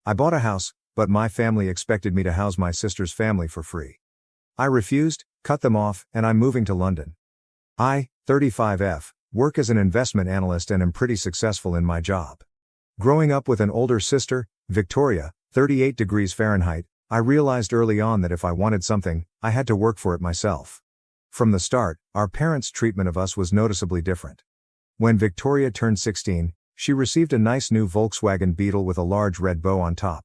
I bought a house, but my family expected me to house my sister's family for free. I refused, cut them off, and I'm moving to London. I, 35F, work as an investment analyst and am pretty successful in my job. Growing up with an older sister, Victoria, 38 degrees Fahrenheit, I realized early on that if I wanted something, I had to work for it myself. From the start, our parents' treatment of us was noticeably different. When Victoria turned 16, she received a nice new Volkswagen Beetle with a large red bow on top.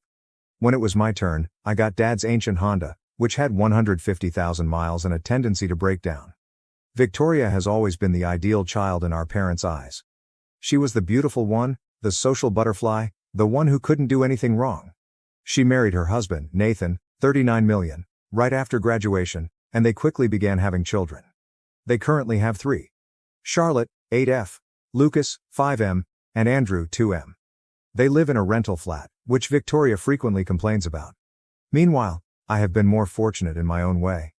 When it was my turn, I got Dad's ancient Honda, which had 150,000 miles and a tendency to break down. Victoria has always been the ideal child in our parents' eyes. She was the beautiful one, the social butterfly, the one who couldn't do anything wrong. She married her husband, Nathan, 39 million, right after graduation, and they quickly began having children. They currently have 3. Charlotte, 8F, Lucas, 5M, and Andrew, 2M. They live in a rental flat, which Victoria frequently complains about. Meanwhile, I have been more fortunate in my own way.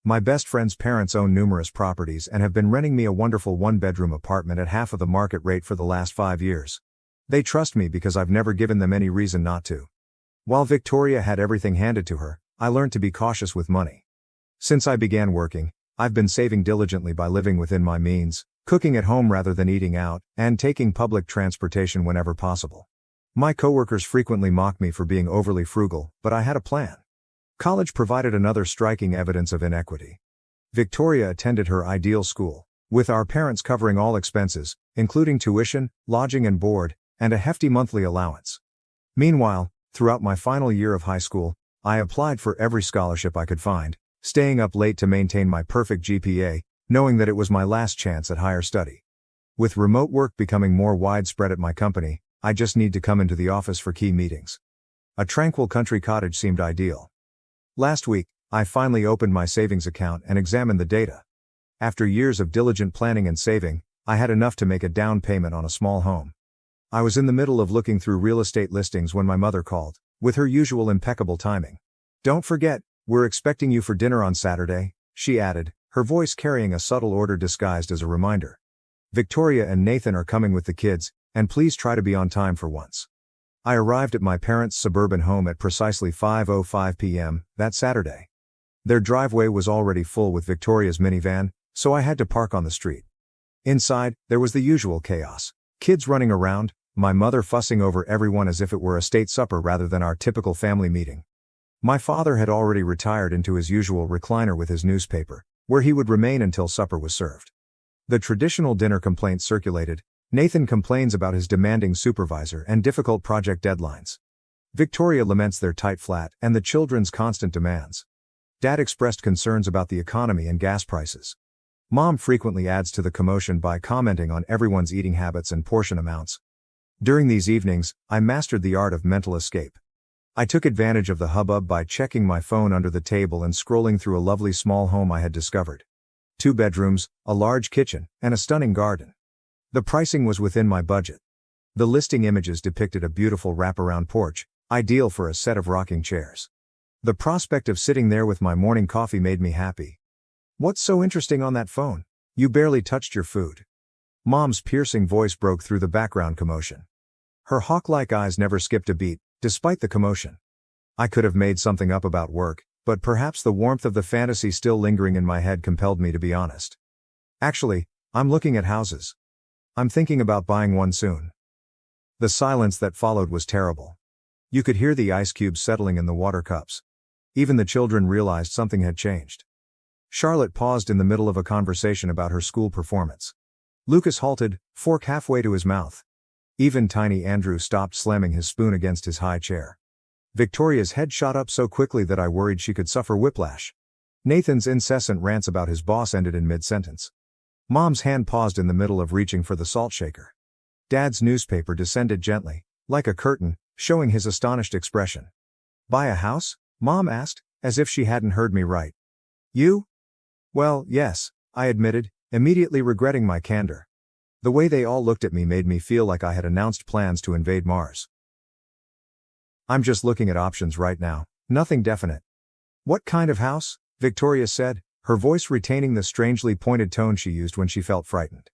My best friend's parents own numerous properties and have been renting me a wonderful one-bedroom apartment at half of the market rate for the last 5 years. They trust me because I've never given them any reason not to. While Victoria had everything handed to her, I learned to be cautious with money. Since I began working, I've been saving diligently by living within my means, cooking at home rather than eating out, and taking public transportation whenever possible. My coworkers frequently mock me for being overly frugal, but I had a plan. College provided another striking evidence of inequity. Victoria attended her ideal school, with our parents covering all expenses, including tuition, lodging and board, and a hefty monthly allowance. Meanwhile, throughout my final year of high school, I applied for every scholarship I could find, staying up late to maintain my perfect GPA, knowing that it was my last chance at higher study. With remote work becoming more widespread at my company, I just need to come into the office for key meetings. A tranquil country cottage seemed ideal. Last week, I finally opened my savings account and examined the data. After years of diligent planning and saving, I had enough to make a down payment on a small home. I was in the middle of looking through real estate listings when my mother called, with her usual impeccable timing. "Don't forget, we're expecting you for dinner on Saturday," she added, her voice carrying a subtle order disguised as a reminder. "Victoria and Nathan are coming with the kids, and please try to be on time for once." I arrived at my parents' suburban home at precisely 5:05 p.m. that Saturday. Their driveway was already full with Victoria's minivan, so I had to park on the street. Inside, there was the usual chaos. Kids running around, my mother fussing over everyone as if it were a state supper rather than our typical family meeting. My father had already retired into his usual recliner with his newspaper, where he would remain until supper was served. The traditional dinner complaints circulated. Nathan complains about his demanding supervisor and difficult project deadlines. Victoria laments their tight flat and the children's constant demands. Dad expressed concerns about the economy and gas prices. Mom frequently adds to the commotion by commenting on everyone's eating habits and portion amounts. During these evenings, I mastered the art of mental escape. I took advantage of the hubbub by checking my phone under the table and scrolling through a lovely small home I had discovered. 2 bedrooms, a large kitchen, and a stunning garden. The pricing was within my budget. The listing images depicted a beautiful wraparound porch, ideal for a set of rocking chairs. The prospect of sitting there with my morning coffee made me happy. "What's so interesting on that phone? You barely touched your food." Mom's piercing voice broke through the background commotion. Her hawk-like eyes never skipped a beat, despite the commotion. I could have made something up about work, but perhaps the warmth of the fantasy still lingering in my head compelled me to be honest. "Actually, I'm looking at houses. I'm thinking about buying one soon." The silence that followed was terrible. You could hear the ice cubes settling in the water cups. Even the children realized something had changed. Charlotte paused in the middle of a conversation about her school performance. Lucas halted, fork halfway to his mouth. Even tiny Andrew stopped slamming his spoon against his high chair. Victoria's head shot up so quickly that I worried she could suffer whiplash. Nathan's incessant rants about his boss ended in mid-sentence. Mom's hand paused in the middle of reaching for the salt shaker. Dad's newspaper descended gently, like a curtain, showing his astonished expression. "Buy a house?" Mom asked, as if she hadn't heard me right. "You?" "Well, yes," I admitted, immediately regretting my candor. The way they all looked at me made me feel like I had announced plans to invade Mars. "I'm just looking at options right now, nothing definite." "What kind of house?" Victoria said, her voice retaining the strangely pointed tone she used when she felt frightened.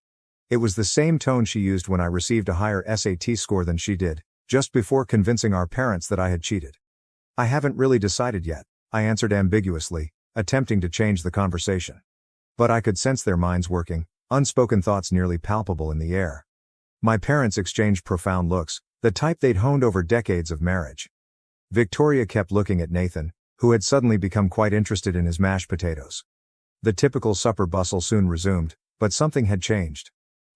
It was the same tone she used when I received a higher SAT score than she did, just before convincing our parents that I had cheated. I haven't really decided yet, I answered ambiguously, attempting to change the conversation. But I could sense their minds working, unspoken thoughts nearly palpable in the air. My parents exchanged profound looks, the type they'd honed over decades of marriage. Victoria kept looking at Nathan, who had suddenly become quite interested in his mashed potatoes. The typical supper bustle soon resumed, but something had changed.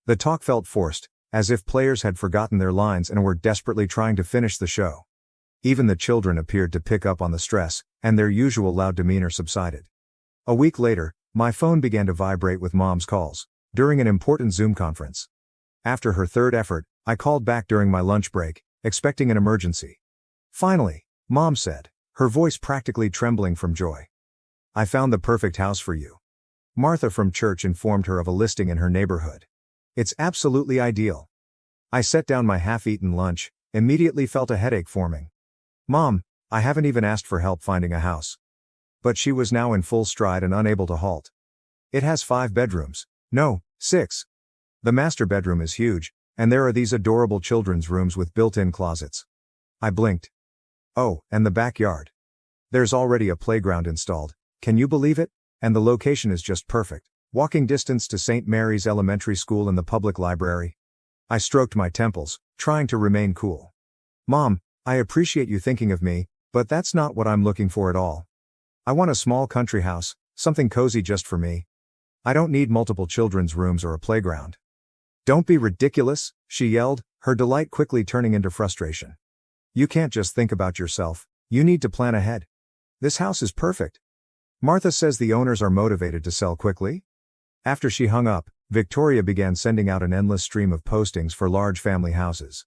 The talk felt forced, as if players had forgotten their lines and were desperately trying to finish the show. Even the children appeared to pick up on the stress, and their usual loud demeanor subsided. A week later, my phone began to vibrate with Mom's calls, during an important Zoom conference. After her third effort, I called back during my lunch break, expecting an emergency. "Finally," Mom said, her voice practically trembling from joy. "I found the perfect house for you." Martha from church informed her of a listing in her neighborhood. "It's absolutely ideal." I set down my half-eaten lunch, immediately felt a headache forming. "Mom, I haven't even asked for help finding a house." But she was now in full stride and unable to halt. "It has 5 bedrooms. No, 6. The master bedroom is huge, and there are these adorable children's rooms with built-in closets." I blinked. "Oh, and the backyard. There's already a playground installed, can you believe it? And the location is just perfect. Walking distance to St. Mary's Elementary School and the public library." I stroked my temples, trying to remain cool. "Mom, I appreciate you thinking of me, but that's not what I'm looking for at all. I want a small country house, something cozy just for me. I don't need multiple children's rooms or a playground." "Don't be ridiculous," she yelled, her delight quickly turning into frustration. "You can't just think about yourself, you need to plan ahead. This house is perfect. Martha says the owners are motivated to sell quickly." After she hung up, Victoria began sending out an endless stream of postings for large family houses.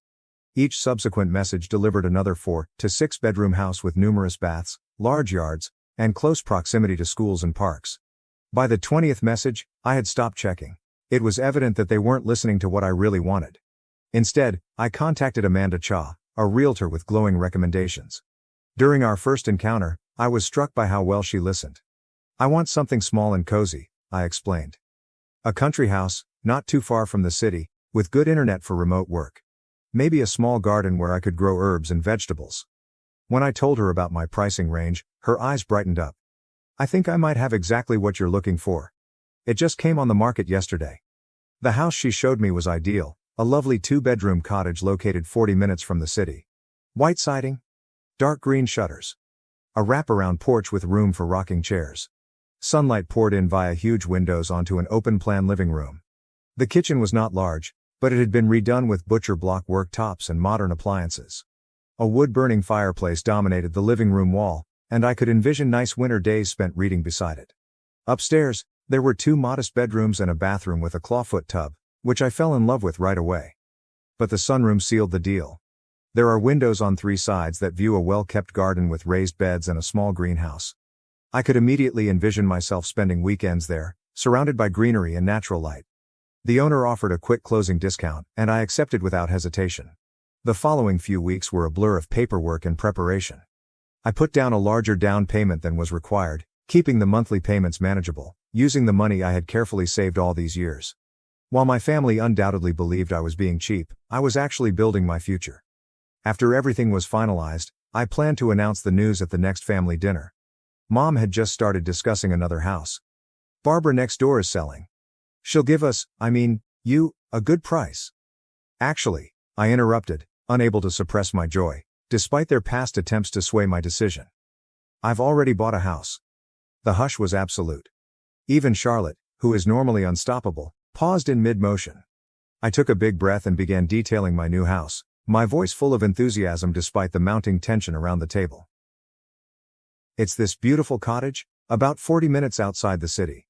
Each subsequent message delivered another 4 to 6 bedroom house with numerous baths, large yards, and close proximity to schools and parks. By the 20th message, I had stopped checking. It was evident that they weren't listening to what I really wanted. Instead, I contacted Amanda Cha, a realtor with glowing recommendations. During our first encounter, I was struck by how well she listened. "I want something small and cozy," I explained. "A country house, not too far from the city, with good internet for remote work. Maybe a small garden where I could grow herbs and vegetables." When I told her about my pricing range, her eyes brightened up. "I think I might have exactly what you're looking for. It just came on the market yesterday." The house she showed me was ideal, a lovely 2-bedroom cottage located 40 minutes from the city. White siding, dark green shutters, a wraparound porch with room for rocking chairs. Sunlight poured in via huge windows onto an open-plan living room. The kitchen was not large, but it had been redone with butcher block worktops and modern appliances. A wood-burning fireplace dominated the living room wall, and I could envision nice winter days spent reading beside it. Upstairs, there were 2 modest bedrooms and a bathroom with a clawfoot tub, which I fell in love with right away. But the sunroom sealed the deal. There are windows on 3 sides that view a well-kept garden with raised beds and a small greenhouse. I could immediately envision myself spending weekends there, surrounded by greenery and natural light. The owner offered a quick closing discount, and I accepted without hesitation. The following few weeks were a blur of paperwork and preparation. I put down a larger down payment than was required, keeping the monthly payments manageable, using the money I had carefully saved all these years. While my family undoubtedly believed I was being cheap, I was actually building my future. After everything was finalized, I planned to announce the news at the next family dinner. Mom had just started discussing another house. "Barbara next door is selling. She'll give us, you, a good price." "Actually," I interrupted, unable to suppress my joy, despite their past attempts to sway my decision. "I've already bought a house." The hush was absolute. Even Charlotte, who is normally unstoppable, paused in mid-motion. I took a big breath and began detailing my new house, my voice full of enthusiasm despite the mounting tension around the table. "It's this beautiful cottage, about 40 minutes outside the city.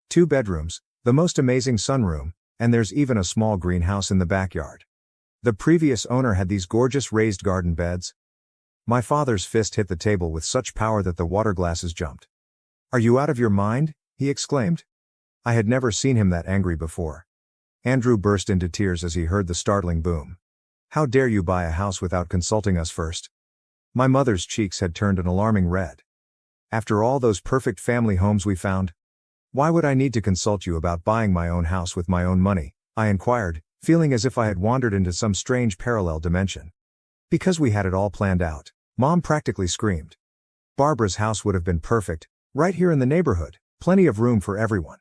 2 bedrooms, the most amazing sunroom, and there's even a small greenhouse in the backyard. The previous owner had these gorgeous raised garden beds." My father's fist hit the table with such power that the water glasses jumped. "Are you out of your mind?" he exclaimed. I had never seen him that angry before. Andrew burst into tears as he heard the startling boom. "How dare you buy a house without consulting us first?" My mother's cheeks had turned an alarming red. "After all those perfect family homes we found? Why would I need to consult you about buying my own house with my own money?" I inquired, feeling as if I had wandered into some strange parallel dimension. Because we had it all planned out. Mom practically screamed. Barbara's house would have been perfect, right here in the neighborhood, plenty of room for everyone.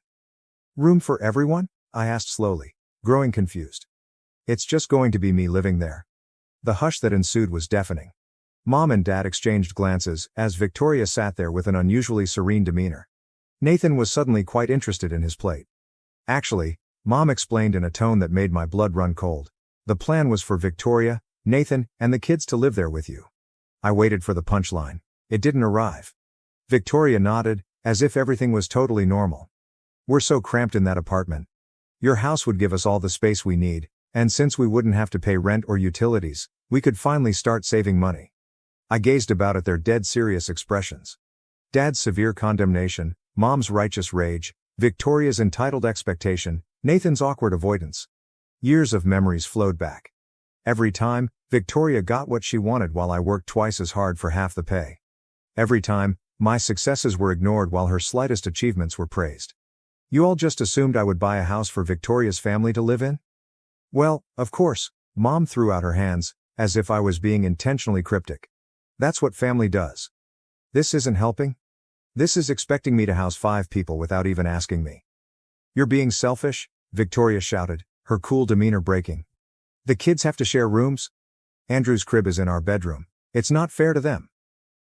Room for everyone? I asked slowly, growing confused. It's just going to be me living there. The hush that ensued was deafening. Mom and Dad exchanged glances as Victoria sat there with an unusually serene demeanor. Nathan was suddenly quite interested in his plate. Actually, Mom explained in a tone that made my blood run cold. The plan was for Victoria, Nathan, and the kids to live there with you. I waited for the punchline. It didn't arrive. Victoria nodded, as if everything was totally normal. We're so cramped in that apartment. Your house would give us all the space we need, and since we wouldn't have to pay rent or utilities, we could finally start saving money. I gazed about at their dead serious expressions. Dad's severe condemnation, Mom's righteous rage, Victoria's entitled expectation, Nathan's awkward avoidance. Years of memories flowed back. Every time, Victoria got what she wanted while I worked twice as hard for half the pay. Every time, my successes were ignored while her slightest achievements were praised. You all just assumed I would buy a house for Victoria's family to live in? Well, of course, Mom threw out her hands, as if I was being intentionally cryptic. That's what family does. This isn't helping? This is expecting me to house 5 people without even asking me. You're being selfish, Victoria shouted, her cool demeanor breaking. The kids have to share rooms? Andrew's crib is in our bedroom. It's not fair to them.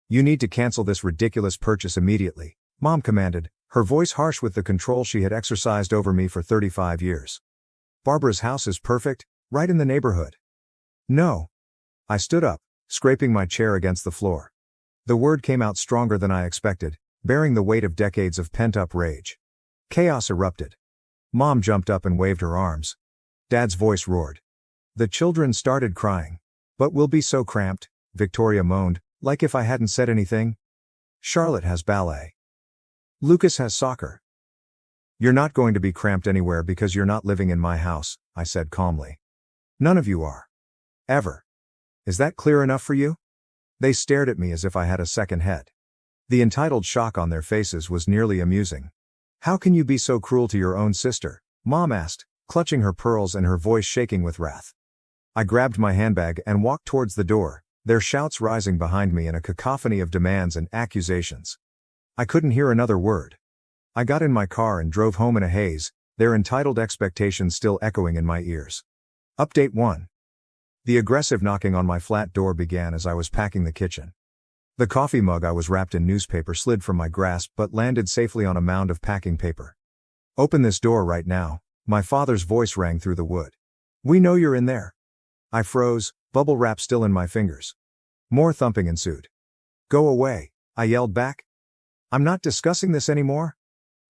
You need to cancel this ridiculous purchase immediately, Mom commanded, her voice harsh with the control she had exercised over me for 35 years. Barbara's house is perfect, right in the neighborhood. No. I stood up, scraping my chair against the floor. The word came out stronger than I expected, bearing the weight of decades of pent-up rage. Chaos erupted. Mom jumped up and waved her arms. Dad's voice roared. The children started crying. But we'll be so cramped, Victoria moaned, like if I hadn't said anything. Charlotte has ballet. Lucas has soccer. You're not going to be cramped anywhere because you're not living in my house, I said calmly. None of you are. Ever. Is that clear enough for you? They stared at me as if I had a second head. The entitled shock on their faces was nearly amusing. How can you be so cruel to your own sister? Mom asked, clutching her pearls and her voice shaking with wrath. I grabbed my handbag and walked towards the door, their shouts rising behind me in a cacophony of demands and accusations. I couldn't hear another word. I got in my car and drove home in a haze, their entitled expectations still echoing in my ears. Update 1. The aggressive knocking on my flat door began as I was packing the kitchen. The coffee mug I was wrapped in newspaper slid from my grasp but landed safely on a mound of packing paper. Open this door right now, my father's voice rang through the wood. We know you're in there. I froze, bubble wrap still in my fingers. More thumping ensued. Go away, I yelled back. I'm not discussing this anymore.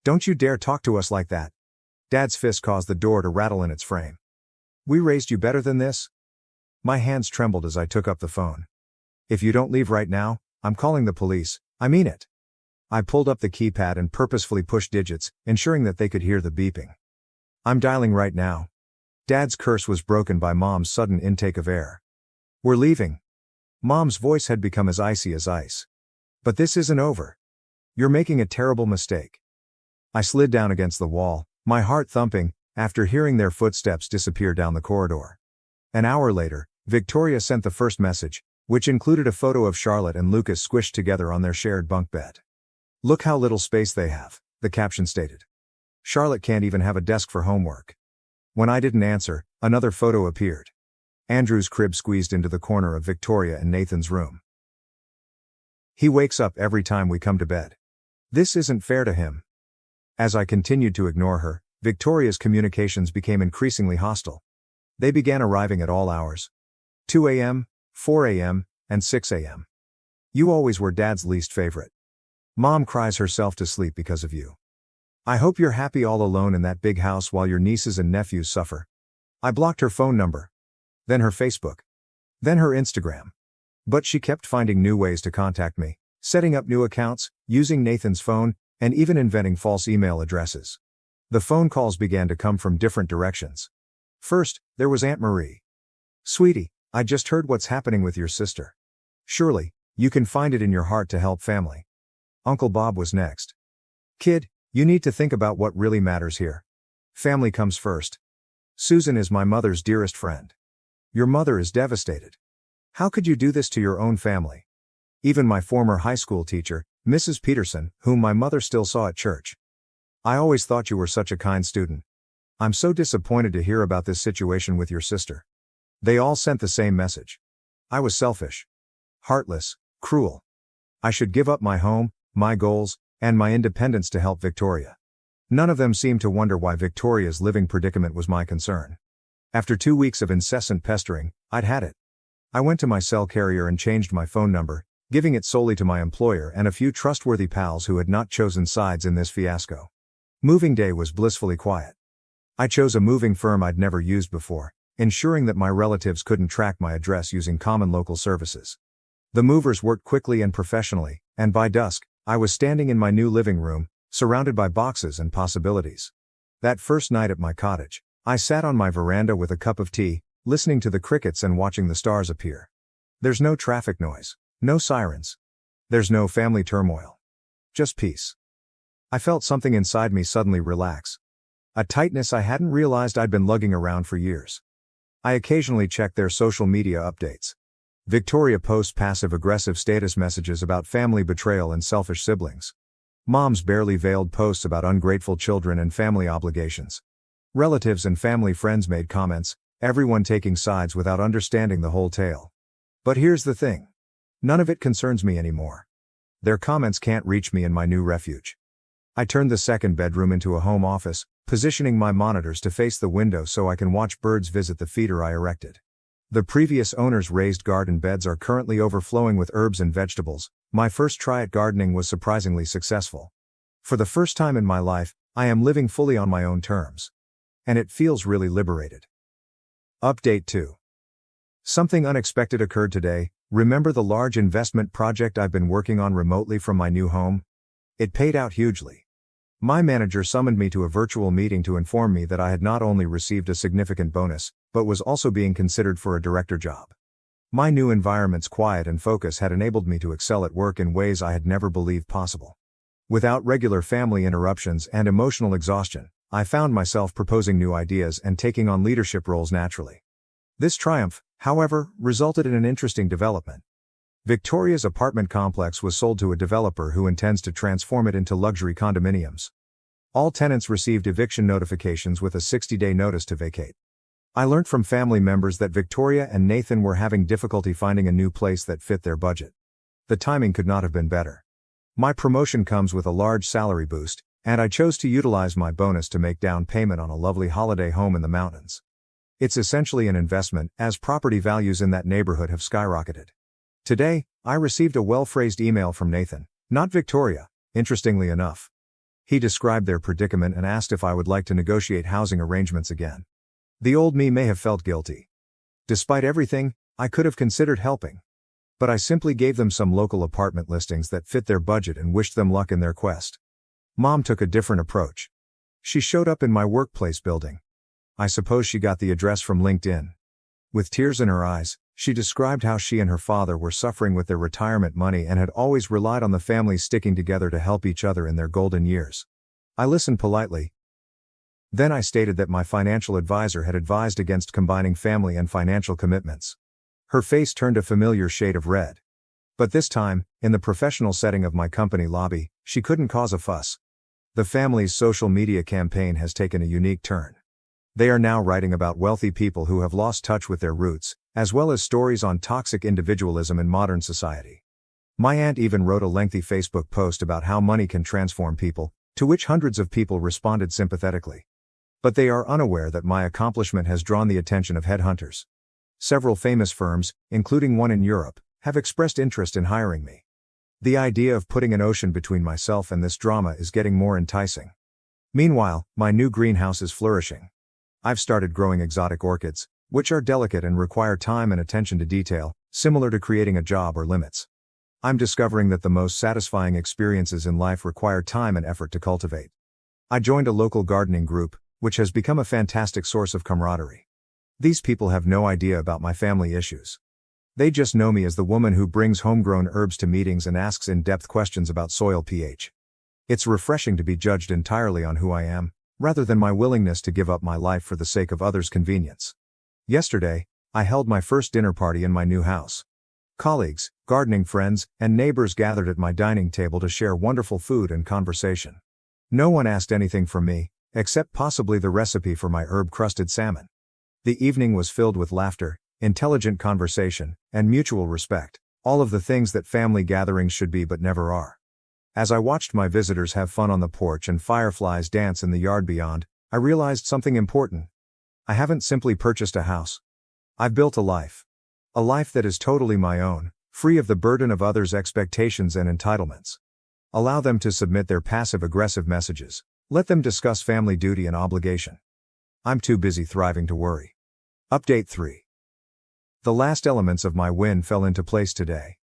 Don't you dare talk to us like that. Dad's fist caused the door to rattle in its frame. We raised you better than this? My hands trembled as I took up the phone. If you don't leave right now, I'm calling the police, I mean it. I pulled up the keypad and purposefully pushed digits, ensuring that they could hear the beeping. I'm dialing right now. Dad's curse was broken by Mom's sudden intake of air. We're leaving. Mom's voice had become as icy as ice. But this isn't over. You're making a terrible mistake. I slid down against the wall, my heart thumping, after hearing their footsteps disappear down the corridor. An hour later, Victoria sent the first message, which included a photo of Charlotte and Lucas squished together on their shared bunk bed. Look how little space they have, the caption stated. Charlotte can't even have a desk for homework. When I didn't answer, another photo appeared. Andrew's crib squeezed into the corner of Victoria and Nathan's room. He wakes up every time we come to bed. This isn't fair to him. As I continued to ignore her, Victoria's communications became increasingly hostile. They began arriving at all hours. 2 a.m., 4 a.m., and 6 a.m. You always were Dad's least favorite. Mom cries herself to sleep because of you. I hope you're happy all alone in that big house while your nieces and nephews suffer. I blocked her phone number. Then her Facebook. Then her Instagram. But she kept finding new ways to contact me, setting up new accounts, using Nathan's phone, and even inventing false email addresses. The phone calls began to come from different directions. First, there was Aunt Marie. Sweetie, I just heard what's happening with your sister. Surely, you can find it in your heart to help family. Uncle Bob was next. Kid, you need to think about what really matters here. Family comes first. Susan is my mother's dearest friend. Your mother is devastated. How could you do this to your own family? Even my former high school teacher, Mrs. Peterson, whom my mother still saw at church. I always thought you were such a kind student. I'm so disappointed to hear about this situation with your sister. They all sent the same message. I was selfish, heartless, cruel. I should give up my home, my goals, and my independence to help Victoria. None of them seemed to wonder why Victoria's living predicament was my concern. After 2 weeks of incessant pestering, I'd had it. I went to my cell carrier and changed my phone number, giving it solely to my employer and a few trustworthy pals who had not chosen sides in this fiasco. Moving day was blissfully quiet. I chose a moving firm I'd never used before, ensuring that my relatives couldn't track my address using common local services. The movers worked quickly and professionally, and by dusk, I was standing in my new living room, surrounded by boxes and possibilities. That first night at my cottage, I sat on my veranda with a cup of tea, listening to the crickets and watching the stars appear. There's no traffic noise, no sirens. There's no family turmoil. Just peace. I felt something inside me suddenly relax. A tightness I hadn't realized I'd been lugging around for years. I occasionally checked their social media updates. Victoria posts passive-aggressive status messages about family betrayal and selfish siblings. Mom's barely veiled posts about ungrateful children and family obligations. Relatives and family friends made comments, everyone taking sides without understanding the whole tale. But here's the thing. None of it concerns me anymore. Their comments can't reach me in my new refuge. I turned the second bedroom into a home office, positioning my monitors to face the window so I can watch birds visit the feeder I erected. The previous owner's raised garden beds are currently overflowing with herbs and vegetables. My first try at gardening was surprisingly successful. For the first time in my life, I am living fully on my own terms. And it feels really liberated. Update 2. Something unexpected occurred today. Remember the large investment project I've been working on remotely from my new home? It paid out hugely. My manager summoned me to a virtual meeting to inform me that I had not only received a significant bonus, but was also being considered for a director job. My new environment's quiet and focus had enabled me to excel at work in ways I had never believed possible. Without regular family interruptions and emotional exhaustion, I found myself proposing new ideas and taking on leadership roles naturally. This triumph, however, resulted in an interesting development. Victoria's apartment complex was sold to a developer who intends to transform it into luxury condominiums. All tenants received eviction notifications with a 60-day notice to vacate. I learned from family members that Victoria and Nathan were having difficulty finding a new place that fit their budget. The timing could not have been better. My promotion comes with a large salary boost, and I chose to utilize my bonus to make down payment on a lovely holiday home in the mountains. It's essentially an investment, as property values in that neighborhood have skyrocketed. Today, I received a well-phrased email from Nathan, not Victoria, interestingly enough. He described their predicament and asked if I would like to negotiate housing arrangements again. The old me may have felt guilty. Despite everything, I could have considered helping. But I simply gave them some local apartment listings that fit their budget and wished them luck in their quest. Mom took a different approach. She showed up in my workplace building. I suppose she got the address from LinkedIn. With tears in her eyes, she described how she and her father were suffering with their retirement money and had always relied on the family sticking together to help each other in their golden years. I listened politely. Then I stated that my financial advisor had advised against combining family and financial commitments. Her face turned a familiar shade of red. But this time, in the professional setting of my company lobby, she couldn't cause a fuss. The family's social media campaign has taken a unique turn. They are now writing about wealthy people who have lost touch with their roots, as well as stories on toxic individualism in modern society. My aunt even wrote a lengthy Facebook post about how money can transform people, to which hundreds of people responded sympathetically. But they are unaware that my accomplishment has drawn the attention of headhunters. Several famous firms, including one in Europe, have expressed interest in hiring me. The idea of putting an ocean between myself and this drama is getting more enticing. Meanwhile, my new greenhouse is flourishing. I've started growing exotic orchids, which are delicate and require time and attention to detail, similar to creating a job or limits. I'm discovering that the most satisfying experiences in life require time and effort to cultivate. I joined a local gardening group, which has become a fantastic source of camaraderie. These people have no idea about my family issues. They just know me as the woman who brings homegrown herbs to meetings and asks in-depth questions about soil pH. It's refreshing to be judged entirely on who I am, rather than my willingness to give up my life for the sake of others' convenience. Yesterday, I held my first dinner party in my new house. Colleagues, gardening friends, and neighbors gathered at my dining table to share wonderful food and conversation. No one asked anything from me, except possibly the recipe for my herb-crusted salmon. The evening was filled with laughter, intelligent conversation, and mutual respect, all of the things that family gatherings should be but never are. As I watched my visitors have fun on the porch and fireflies dance in the yard beyond, I realized something important. I haven't simply purchased a house. I've built a life. A life that is totally my own, free of the burden of others' expectations and entitlements. Allow them to submit their passive-aggressive messages. Let them discuss family duty and obligation. I'm too busy thriving to worry. Update 3. The last elements of my win fell into place today.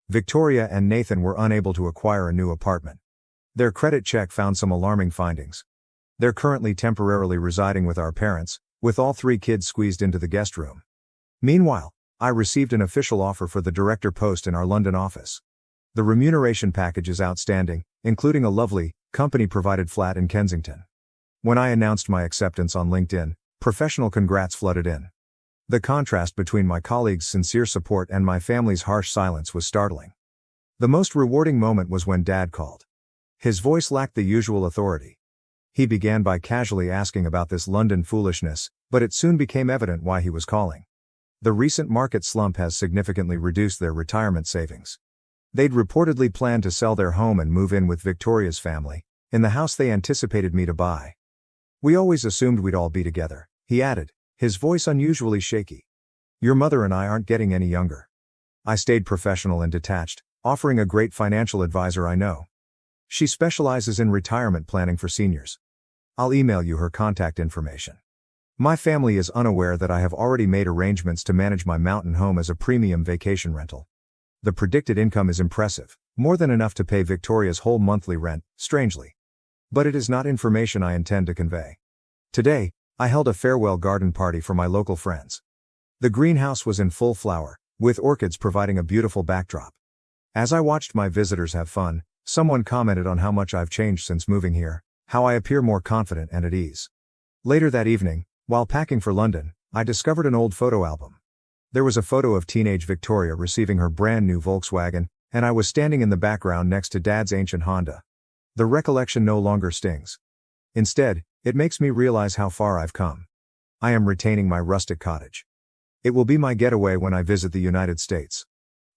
Victoria and Nathan were unable to acquire a new apartment. Their credit check found some alarming findings. They're currently temporarily residing with our parents, with all 3 kids squeezed into the guest room. Meanwhile, I received an official offer for the director post in our London office. The remuneration package is outstanding, including a lovely, company-provided flat in Kensington. When I announced my acceptance on LinkedIn, professional congrats flooded in. The contrast between my colleagues' sincere support and my family's harsh silence was startling. The most rewarding moment was when Dad called. His voice lacked the usual authority. He began by casually asking about this London foolishness, but it soon became evident why he was calling. The recent market slump has significantly reduced their retirement savings. They'd reportedly planned to sell their home and move in with Victoria's family, in the house they anticipated me to buy. We always assumed we'd all be together, he added, his voice unusually shaky. Your mother and I aren't getting any younger. I stayed professional and detached, offering a great financial advisor I know. She specializes in retirement planning for seniors. I'll email you her contact information. My family is unaware that I have already made arrangements to manage my mountain home as a premium vacation rental. The predicted income is impressive, more than enough to pay Victoria's whole monthly rent, strangely. But it is not information I intend to convey. Today, I held a farewell garden party for my local friends. The greenhouse was in full flower, with orchids providing a beautiful backdrop. As I watched my visitors have fun, someone commented on how much I've changed since moving here, how I appear more confident and at ease. Later that evening, while packing for London, I discovered an old photo album. There was a photo of teenage Victoria receiving her brand new Volkswagen, and I was standing in the background next to Dad's ancient Honda. The recollection no longer stings. Instead, it makes me realize how far I've come. I am retaining my rustic cottage. It will be my getaway when I visit the United States.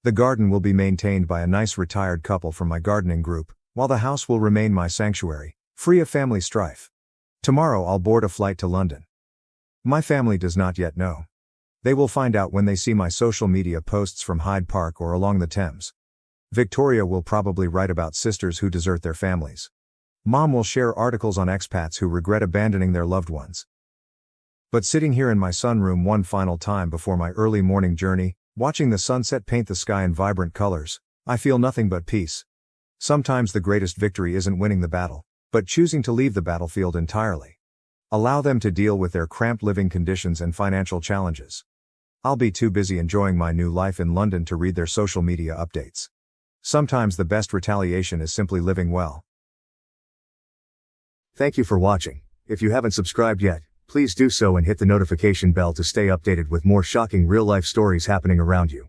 The garden will be maintained by a nice retired couple from my gardening group, while the house will remain my sanctuary, free of family strife. Tomorrow I'll board a flight to London. My family does not yet know. They will find out when they see my social media posts from Hyde Park or along the Thames. Victoria will probably write about sisters who desert their families. Mom will share articles on expats who regret abandoning their loved ones. But sitting here in my sunroom one final time before my early morning journey, watching the sunset paint the sky in vibrant colors, I feel nothing but peace. Sometimes the greatest victory isn't winning the battle, but choosing to leave the battlefield entirely. Allow them to deal with their cramped living conditions and financial challenges. I'll be too busy enjoying my new life in London to read their social media updates. Sometimes the best retaliation is simply living well. Thank you for watching. If you haven't subscribed yet, please do so and hit the notification bell to stay updated with more shocking real-life stories happening around you.